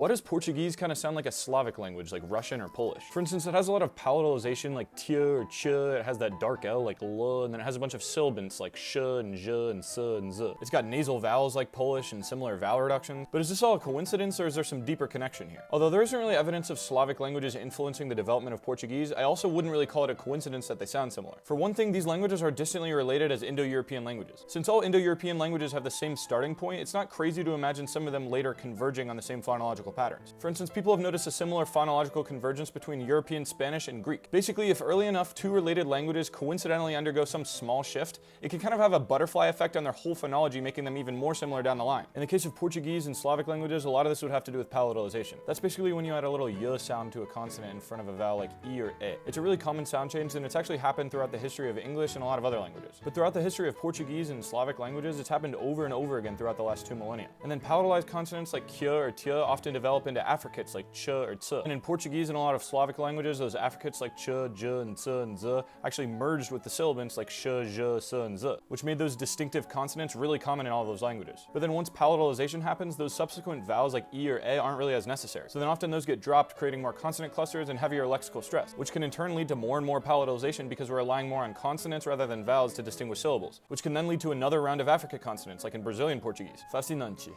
Why does Portuguese kind of sound like a Slavic language, like Russian or Polish? For instance, it has a lot of palatalization like t or ch, it has that dark L like l, and then it has a bunch of sibilants like sh and j and s and z. It's got nasal vowels like Polish and similar vowel reductions. But is this all a coincidence or is there some deeper connection here? Although there isn't really evidence of Slavic languages influencing the development of Portuguese, I also wouldn't really call it a coincidence that they sound similar. For one thing, these languages are distantly related as Indo-European languages. Since all Indo-European languages have the same starting point, it's not crazy to imagine some of them later converging on the same phonological patterns. For instance, people have noticed a similar phonological convergence between European Spanish and Greek. Basically, if early enough two related languages coincidentally undergo some small shift, it can kind of have a butterfly effect on their whole phonology, making them even more similar down the line. In the case of Portuguese and Slavic languages, a lot of this would have to do with palatalization. That's basically when you add a little y sound to a consonant in front of a vowel like e or e. It's a really common sound change, and it's actually happened throughout the history of English and a lot of other languages. But throughout the history of Portuguese and Slavic languages, it's happened over and over again throughout the last 2 millennia. And then palatalized consonants like kya or tia often develop into affricates like ch or ts. And in Portuguese and a lot of Slavic languages, those affricates like ch, j, and ts and z actually merged with the sibilants like sh, j, s, and z, which made those distinctive consonants really common in all of those languages. But then once palatalization happens, those subsequent vowels like e or a aren't really as necessary. So then often those get dropped, creating more consonant clusters and heavier lexical stress, which can in turn lead to more and more palatalization because we're relying more on consonants rather than vowels to distinguish syllables, which can then lead to another round of affricate consonants like in Brazilian Portuguese. Fascinante.